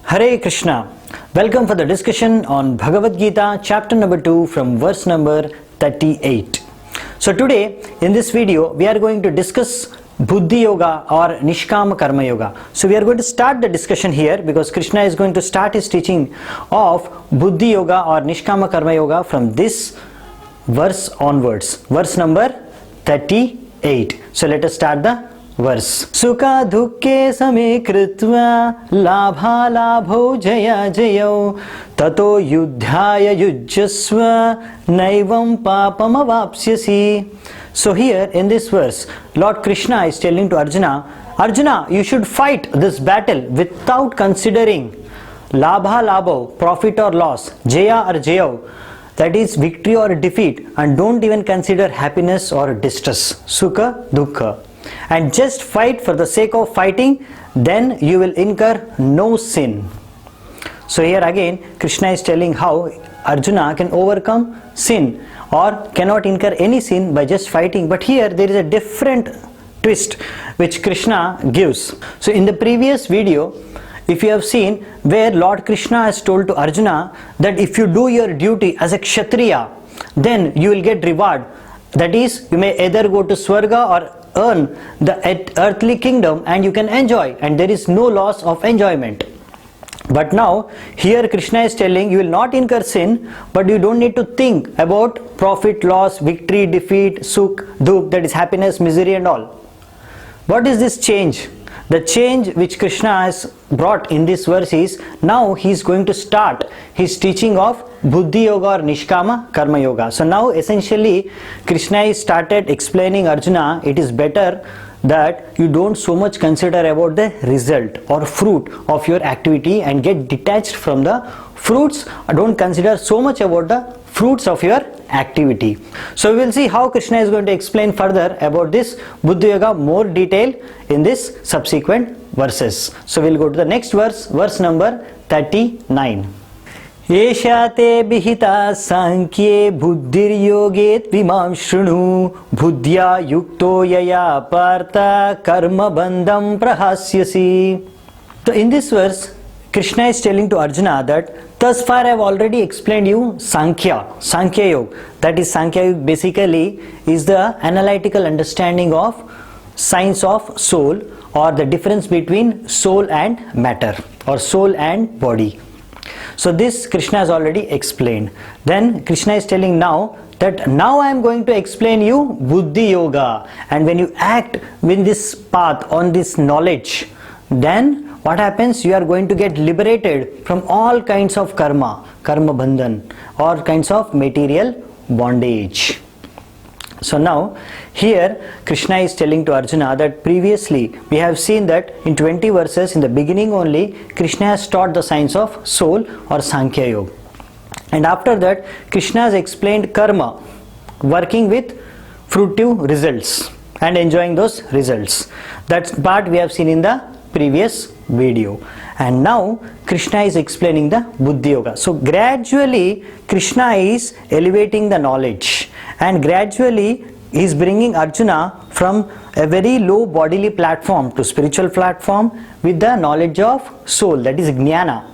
Hare Krishna. Welcome for the discussion on Bhagavad Gita chapter number 2 from verse number 38. So today in this video we are going to discuss Buddhi Yoga or Nishkama Karma Yoga. So we are going to start the discussion here because Krishna is going to start his teaching of Buddhi Yoga or Nishkama Karma Yoga from this verse onwards. Verse number 38. So let us start the verse. Sukha dukke same kritva labha labho jaya jayo tato yudhyaya yujyasva naivam papam avapsyasi. So here in this verse, Lord Krishna is telling to Arjuna, Arjuna, you should fight this battle without considering labha labho, profit or loss, jaya or jayo, that is victory or defeat, and don't even consider happiness or distress, sukha dukkha. And just fight for the sake of fighting, then you will incur no sin. So here again Krishna is telling how Arjuna can overcome sin or cannot incur any sin by just fighting. But here there is a different twist which Krishna gives. So in the previous video, if you have seen, where Lord Krishna has told to Arjuna that if you do your duty as a Kshatriya, then you will get reward. That is, you may either go to Swarga or earn the earthly kingdom and you can enjoy, and there is no loss of enjoyment. But now here Krishna is telling you will not incur sin, but you don't need to think about profit, loss, victory, defeat, sukh, dukh, that is happiness, misery and all. What is this change? The change which Krishna has brought in this verse is, now he is going to start his teaching of Buddhi Yoga or Nishkama Karma Yoga. So now essentially Krishna has started explaining Arjuna, it is better that you don't so much consider about the result or fruit of your activity and get detached from the fruits. Don't consider so much about the fruits of your activity. So we will see how Krishna is going to explain further about this Buddhi Yoga more detail in this subsequent verses. So we will go to the next verse, verse number 39. Yesha te bihita sankhye buddhir yoget vimam shrunu buddhya yukto yaya partha karma bandham prahasyasi. So in this verse Krishna is telling to Arjuna that thus far I have already explained you Sankhya Yoga. That is, Sankhya Yoga basically is the analytical understanding of science of soul, or the difference between soul and matter or soul and body. So this Krishna has already explained. Then Krishna is telling now that now I am going to explain you Buddhi Yoga, and when you act with this path on this knowledge, then what happens? You are going to get liberated from all kinds of karma bandhan, all kinds of material bondage. So now here Krishna is telling to Arjuna that previously we have seen that in 20 verses in the beginning only Krishna has taught the science of soul or Sankhya Yoga, and after that Krishna has explained karma, working with fruitive results and enjoying those results. That part we have seen in the previous video, and now Krishna is explaining the Buddhi Yoga. So gradually Krishna is elevating the knowledge, and gradually he is bringing Arjuna from a very low bodily platform to spiritual platform with the knowledge of soul, that is jnana.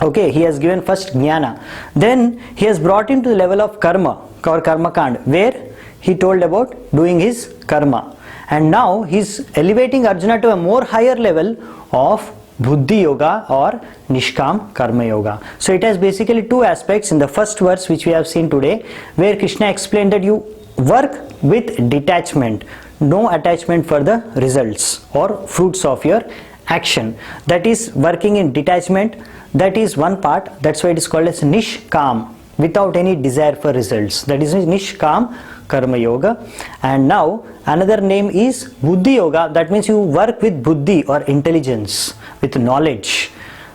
Okay, he has given first jnana, then he has brought him to the level of karma or karma kand, where he told about doing his karma, and now he is elevating Arjuna to a more higher level of Buddhi Yoga or Nishkam Karma Yoga. So it has basically two aspects in the first verse which we have seen today, where Krishna explained that you work with detachment, no attachment for the results or fruits of your action. That is, working in detachment, that is one part, that's why it is called as Nishkam, without any desire for results. That is Nishkam Karma Yoga. And now another name is Buddhi Yoga, that means you work with buddhi or intelligence, with knowledge.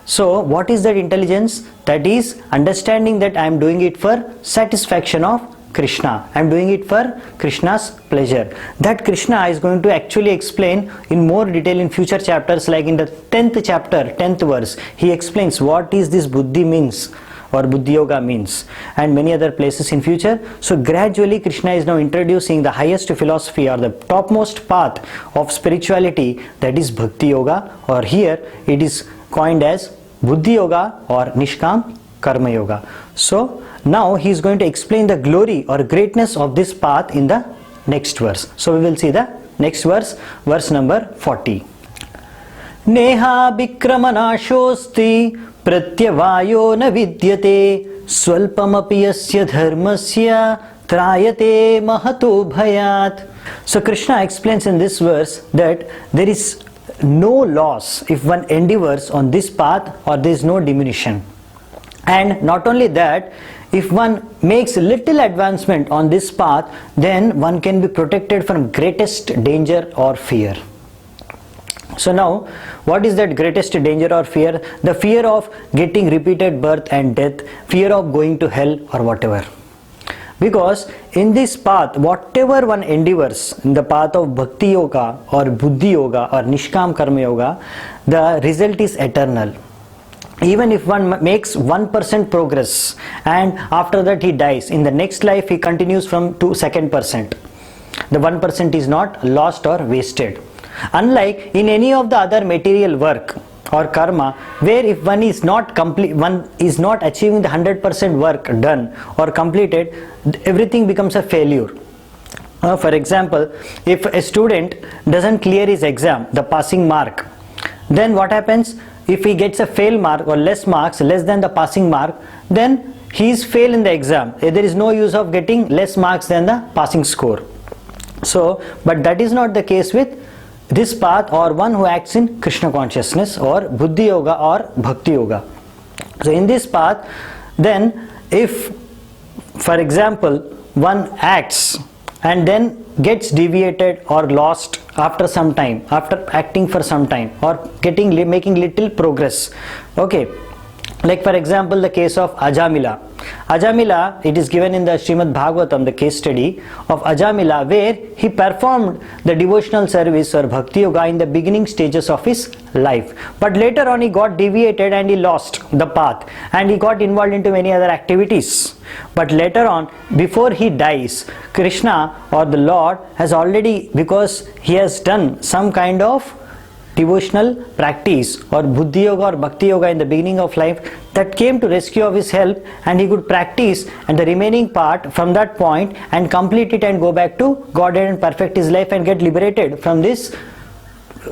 So what is that intelligence? That is understanding that I am doing it for satisfaction of Krishna, I am doing it for Krishna's pleasure. That Krishna is going to actually explain in more detail in future chapters, like in the 10th chapter, 10th verse, he explains what is this Buddhi means or Buddhi Yoga means, and many other places in future. So gradually Krishna is now introducing the highest philosophy or the topmost path of spirituality, that is Bhakti Yoga, or here it is coined as Buddhi Yoga or Nishkam Karma Yoga. So now he is going to explain the glory or greatness of this path in the next verse. So we will see the next verse, verse number 40. Neha Bikramanaşosti Pratyavayo na vidyate Swalpamapi yasya dharmasya Trayate mahato bhayat. So Krishna explains in this verse that there is no loss if one endeavors on this path, or there is no diminution. And not only that, if one makes little advancement on this path, then one can be protected from greatest danger or fear. So now, what is that greatest danger or fear? The fear of getting repeated birth and death, fear of going to hell or whatever. Because in this path, whatever one endeavors in the path of Bhakti Yoga or Buddhi Yoga or Nishkam Karma Yoga, the result is eternal. Even if one makes 1% progress and after that he dies, in the next life he continues from to 2%. The 1% is not lost or wasted. Unlike in any of the other material work or karma, where if one is not complete, one is not achieving the 100% work done or completed, everything becomes a failure. For example, if a student doesn't clear his exam, the passing mark, then what happens? If he gets a fail mark or less marks, less than the passing mark, then he is fail in the exam. There is no use of getting less marks than the passing score. So, but that is not the case with this path or one who acts in Krishna consciousness or Buddhi Yoga or Bhakti Yoga. So in this path, then if, for example, one acts and then gets deviated or lost after some time, after acting for some time or making little progress, okay, like for example the case of Ajamila. Ajamila, it is given in the Srimad Bhagavatam, the case study of Ajamila, where he performed the devotional service or Bhakti Yoga in the beginning stages of his life. But later on he got deviated and he lost the path and he got involved into many other activities. But later on, before he dies, Krishna or the Lord has already, because he has done some kind of devotional practice or Buddhi Yoga or Bhakti Yoga in the beginning of life, that came to rescue of his help, and he could practice and the remaining part from that point and complete it and go back to Godhead and perfect his life and get liberated from this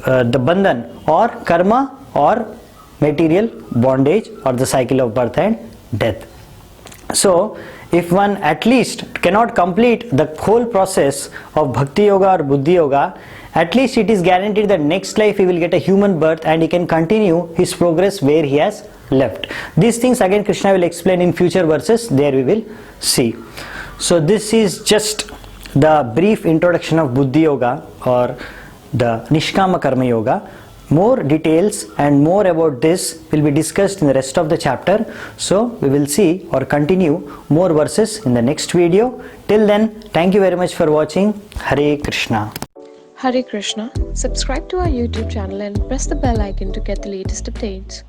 the bandhan or karma or material bondage or the cycle of birth and death. So if one at least cannot complete the whole process of Bhakti Yoga or Buddhi Yoga, at least it is guaranteed that next life he will get a human birth and he can continue his progress where he has left. These things again Krishna will explain in future verses, there we will see. So this is just the brief introduction of Buddhi Yoga or the Nishkama Karma Yoga. More details and more about this will be discussed in the rest of the chapter. So we will see or continue more verses in the next video. Till then, thank you very much for watching. Hare Krishna. Hare Krishna. Subscribe to our YouTube channel and press the bell icon to get the latest updates.